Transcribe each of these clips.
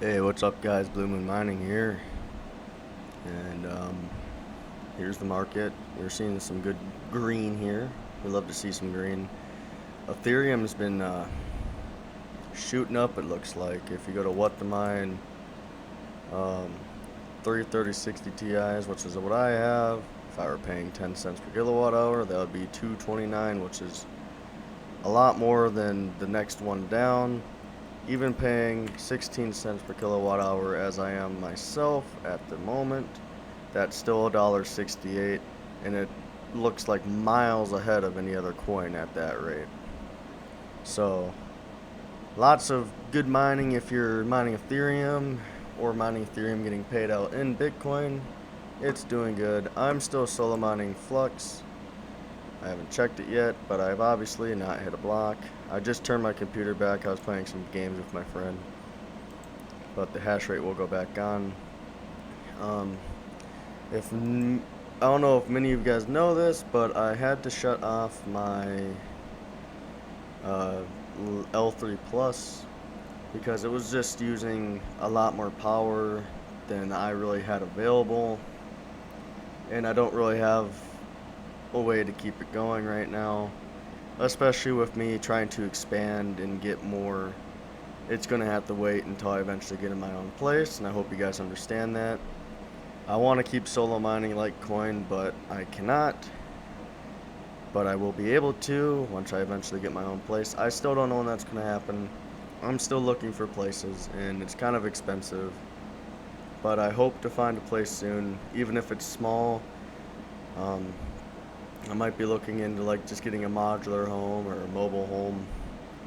Hey, what's up, guys? Blue Moon Mining here, and here's the market. We're seeing some good green here. We love to see some green. Ethereum's been shooting up. It looks like if you go to what the mine, um, 33060 Ti's, which is what I have. If I were paying 10 cents per kilowatt hour, that would be 229, which is a lot more than the next one down. Even paying 16 cents per kilowatt hour as I am myself at the moment, that's still $1.68, and it looks like miles ahead of any other coin at that rate. So lots of good mining if you're mining Ethereum or mining Ethereum getting paid out in Bitcoin. It's doing good. I'm still solo mining Flux. I haven't checked it yet, but I've obviously not hit a block. I just turned my computer back. I was playing some games with my friend, but the hash rate will go back on. If I don't know if many of you guys know this, but I had to shut off my uh, L3 Plus because it was just using a lot more power than I really had available, and I don't really have a way to keep it going right now, especially with me trying to expand and get more. It's gonna have to wait until I eventually get in my own place, and I hope you guys understand that. I want to keep solo mining Litecoin, but I cannot. But I will be able to once I eventually get my own place. I still don't know when that's gonna happen. I'm still looking for places, and it's kind of expensive. But I hope to find a place soon, even if it's small. Um, I might be looking into like just getting a modular home or a mobile home.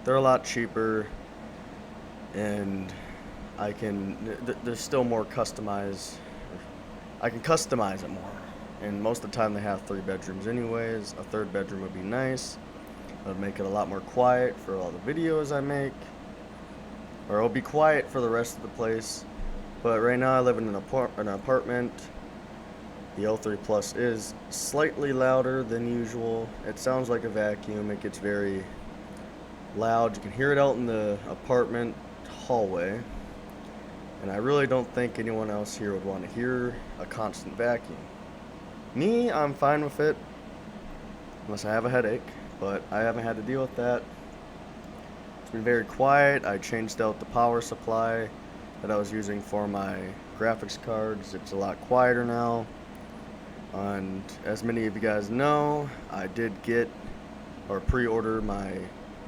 They're a lot cheaper, and I can. There's still more customized. I can customize it more, and most of the time they have 3 bedrooms anyways. A third bedroom would be nice. It would make it a lot more quiet for all the videos I make, or it'll be quiet for the rest of the place. But right now I live in an apartment. The L3 Plus is slightly louder than usual. It sounds like a vacuum. It gets very loud. You can hear it out in the apartment hallway. And I really don't think anyone else here would want to hear a constant vacuum. Me, I'm fine with it, unless I have a headache, but I haven't had to deal with that. It's been very quiet. I changed out the power supply that I was using for my graphics cards. It's a lot quieter now. And as many of you guys know, I did get or pre-order my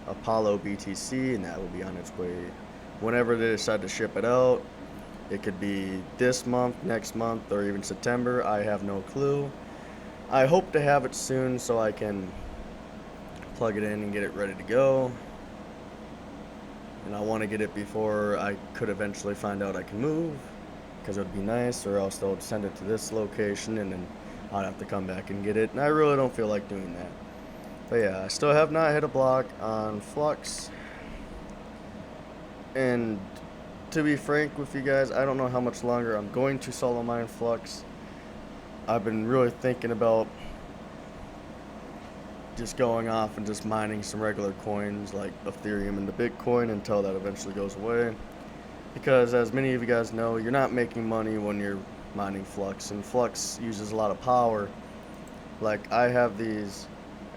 Apollo BTC, and that will be on its way whenever they decide to ship it out. It could be this month, next month, or even September. I have no clue. I hope to have it soon so I can plug it in and get it ready to go. And I want to get it before I could eventually find out I can move, because it would be nice, or else they'll send it to this location and then I'd have to come back and get it. And I really don't feel like doing that. But yeah, I still have not hit a block on Flux. And to be frank with you guys, I don't know how much longer I'm going to solo mine Flux. I've been really thinking about just going off and just mining some regular coins like Ethereum and the Bitcoin until that eventually goes away. Because as many of you guys know, you're not making money when you're mining Flux, and Flux uses a lot of power. Like I have these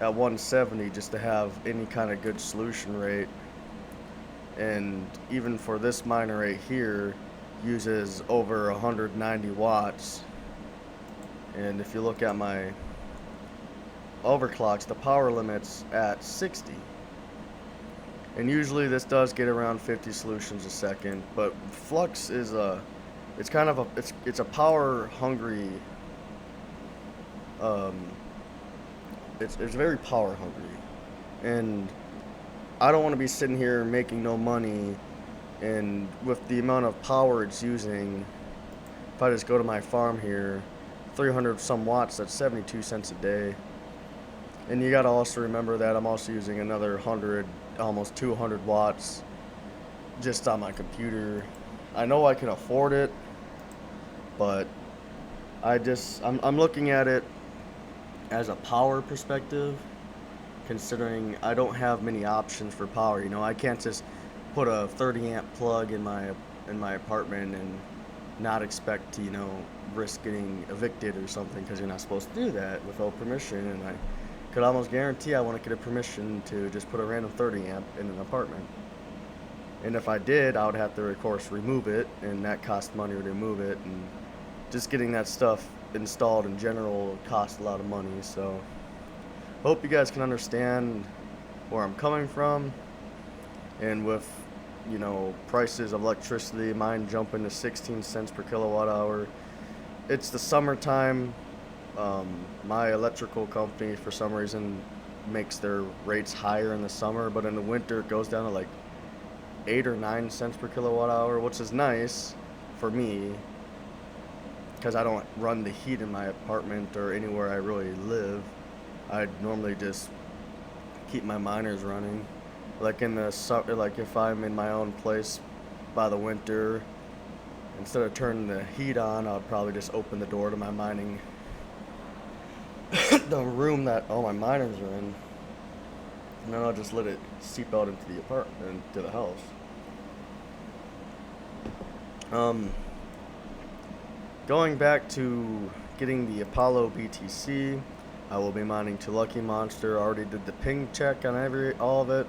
at 170 just to have any kind of good solution rate. And even for this miner right here, uses over 190 watts. And if you look at my overclocks, the power limit's at 60. And usually this does get around 50 solutions a second, but Flux is it's kind of it's a power hungry, um, it's very power hungry. And I don't want to be sitting here making no money, and with the amount of power it's using, if I just go to my farm here, 300 some watts, that's 72 cents a day. And you gotta also remember that I'm also using another 100, almost 200 watts just on my computer. I know I can afford it, but I'm looking at it as a power perspective, considering I don't have many options for power. You know, I can't just put a 30 amp plug in my apartment and not expect to, risk getting evicted or something, because you're not supposed to do that without permission. And I could almost guarantee I wouldn't get a permission to just put a random 30 amp in an apartment. And if I did, I would have to, of course, remove it, and that cost money to remove it. And just getting that stuff installed in general costs a lot of money. So hope you guys can understand where I'm coming from. And with, prices of electricity, mine jumping to 16 cents per kilowatt hour. It's the summertime. My electrical company, for some reason, makes their rates higher in the summer, but in the winter it goes down to like 8 or 9 cents per kilowatt hour, which is nice for me because I don't run the heat in my apartment or anywhere I really live. I normally just keep my miners running. Like in the summer, like if I'm in my own place by the winter, instead of turning the heat on, I'll probably just open the door to my mining, the room that all my miners are in, and then I'll just let it seep out into the apartment, into the house. Going back to getting the Apollo BTC, I will be mining to Lucky Monster. I already did the ping check on all of it.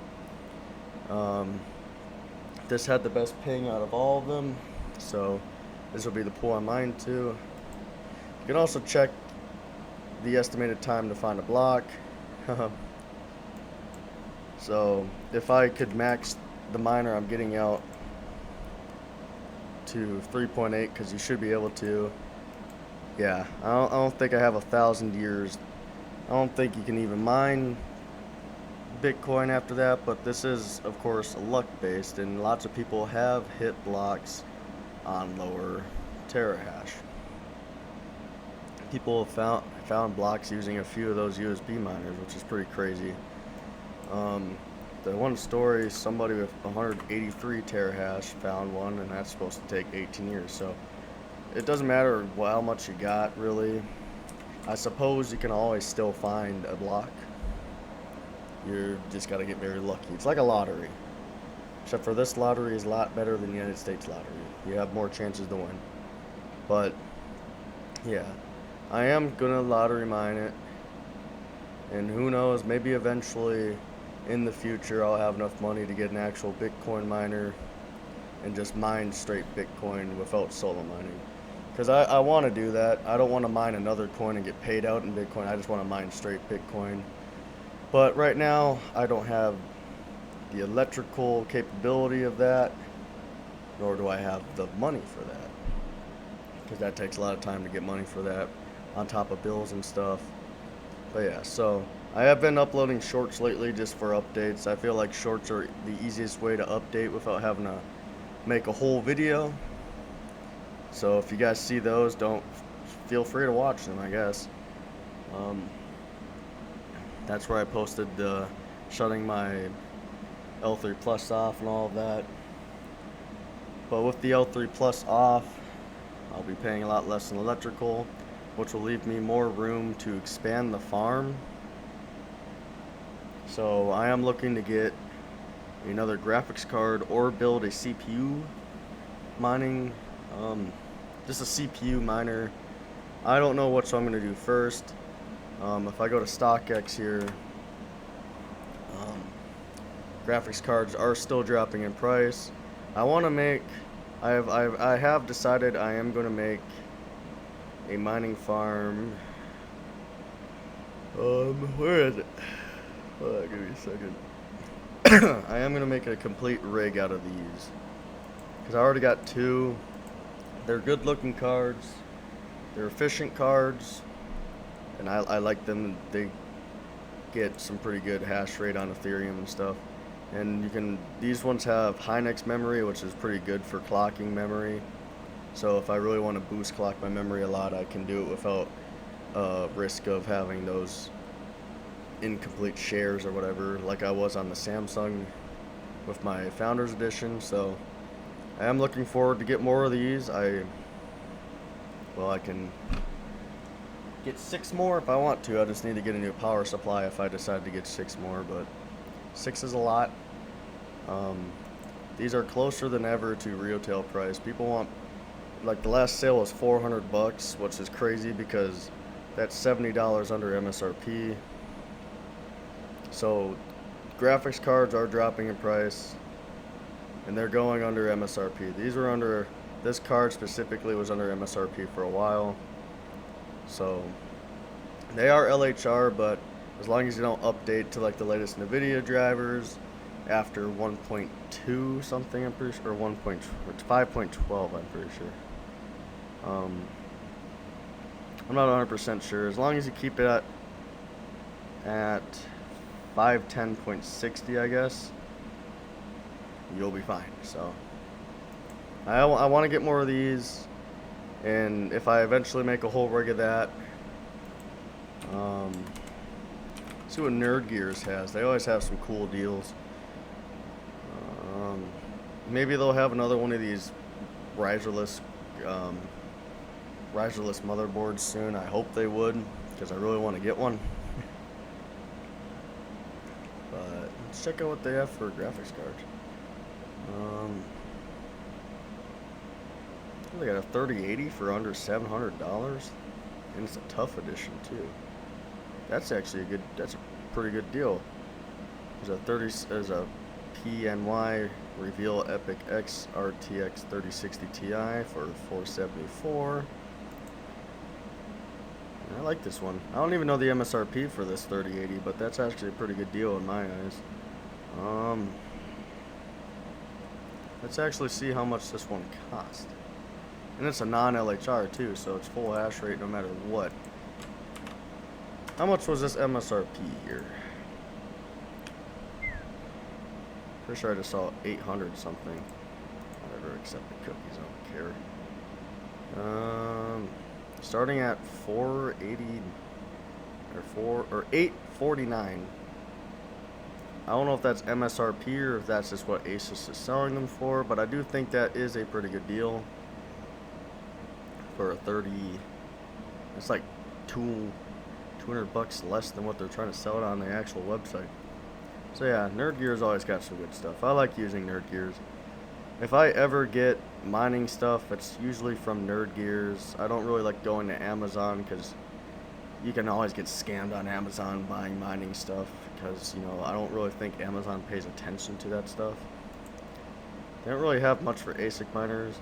This had the best ping out of all of them, so this will be the pool I mine to. You can also check the estimated time to find a block. So if I could max the miner I'm getting out to 3.8, because you should be able to. Yeah, I don't think I have 1,000 years. I don't think you can even mine Bitcoin after that, but this is, of course, luck based, and lots of people have hit blocks on lower terahash. People have found blocks using a few of those USB miners, which is pretty crazy. The one story, somebody with 183 terahash found one, and that's supposed to take 18 years. So it doesn't matter how much you got, really. I suppose you can always still find a block. You just got to get very lucky. It's like a lottery, except for this lottery is a lot better than the United States lottery. You have more chances to win. But yeah, I am gonna lottery mine it, and who knows, maybe eventually in the future I'll have enough money to get an actual Bitcoin miner and just mine straight Bitcoin without solo mining. Because I want to do that. I don't want to mine another coin and get paid out in Bitcoin. I just want to mine straight Bitcoin. But right now, I don't have the electrical capability of that, nor do I have the money for that. Because that takes a lot of time to get money for that, on top of bills and stuff. But yeah, so I have been uploading shorts lately just for updates. I feel like shorts are the easiest way to update without having to make a whole video. So if you guys see those, feel free to watch them, I guess. That's where I posted the shutting my L3 Plus off and all of that. But with the L3 Plus off, I'll be paying a lot less in electrical, which will leave me more room to expand the farm. So I am looking to get another graphics card or build a CPU mining, just a CPU miner. I don't know what I'm going to do first. If I go to StockX here, graphics cards are still dropping in price. I want to make, I have decided I am going to make a mining farm. Where is it? Give me a second. I am going to make a complete rig out of these, because I already got two. They're good looking cards. They're efficient cards. And I like them. They get some pretty good hash rate on Ethereum and stuff. And these ones have Hynix memory, which is pretty good for clocking memory. So if I really want to boost clock my memory a lot, I can do it without risk of having those incomplete shares or whatever, like I was on the Samsung with my Founders Edition. So I am looking forward to get more of these. I can get 6 more if I want to. I just need to get a new power supply if I decide to get 6 more, but 6 is a lot. these are closer than ever to retail price. People want, like the last sale was $400, which is crazy because that's $70 under MSRP. So graphics cards are dropping in price, and they're going under MSRP. This card specifically was under MSRP for a while. So they are LHR, but as long as you don't update to like the latest NVIDIA drivers after 1.2 something, I'm pretty sure, or 5.12, I'm pretty sure. I'm not 100% sure. As long as you keep it at 510.60, I guess, you'll be fine. So I want to get more of these, and if I eventually make a whole rig of that, see what Nerd Gears has. They always have some cool deals. Maybe they'll have another one of these riserless motherboards soon. I hope they would, because I really want to get one. But let's check out what they have for graphics cards. They got a 3080 for under $700, and it's a tough edition too. That's actually that's a pretty good deal. There's a PNY Reveal Epic X RTX 3060 Ti for $474. I like this one. I don't even know the MSRP for this 3080, but that's actually a pretty good deal in my eyes. Let's actually see how much this one cost. And it's a non-LHR too, so it's full hash rate no matter what. How much was this MSRP here? Pretty sure I just saw 800 something. Whatever, except the cookies, I don't care. Starting at 480 or 849. I don't know if that's MSRP or if that's just what Asus is selling them for, but I do think that is a pretty good deal for a 30. It's like $200 less than what they're trying to sell it on the actual website. So yeah, Nerd Gear's always got some good stuff. I like using Nerd Gears. If I ever get mining stuff, it's usually from Nerd Gears. I don't really like going to Amazon because you can always get scammed on Amazon buying mining stuff, because, you know, I don't really think Amazon pays attention to that stuff. They don't really have much for ASIC miners.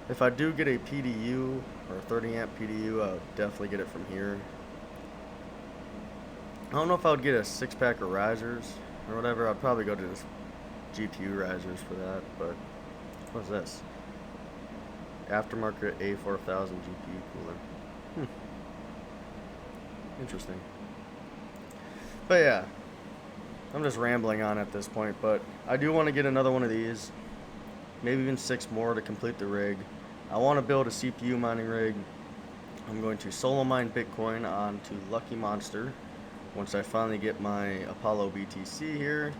If I do get a PDU, or a 30 amp PDU, I'll definitely get it from here. I don't know if I would get a 6-pack of risers or whatever. I'd probably go to this GPU risers for that, but what's this? Aftermarket A4000 GPU cooler. Interesting. But yeah, I'm just rambling on at this point, but I do want to get another one of these, maybe even 6 more to complete the rig. I want to build a CPU mining rig. I'm going to solo mine Bitcoin onto Lucky Monster once I finally get my Apollo BTC here.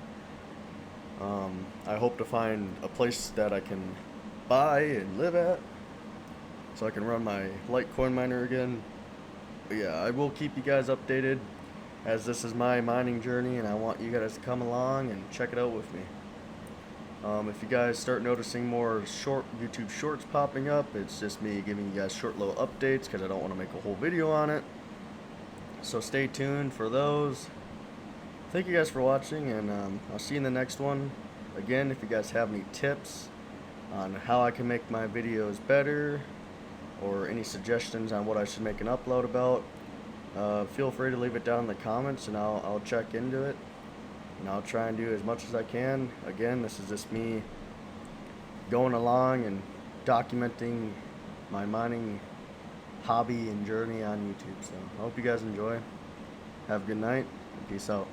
I hope to find a place that I can buy and live at so I can run my Litecoin miner again. But yeah, I will keep you guys updated, as this is my mining journey and I want you guys to come along and check it out with me. If you guys start noticing more YouTube shorts popping up, it's just me giving you guys short little updates because I don't want to make a whole video on it. So stay tuned for those. Thank you guys for watching, and I'll see you in the next one. Again, if you guys have any tips on how I can make my videos better, or any suggestions on what I should make an upload about, feel free to leave it down in the comments, and I'll check into it, and I'll try and do as much as I can. Again, this is just me going along and documenting my mining hobby and journey on YouTube. So I hope you guys enjoy. Have a good night, and peace out.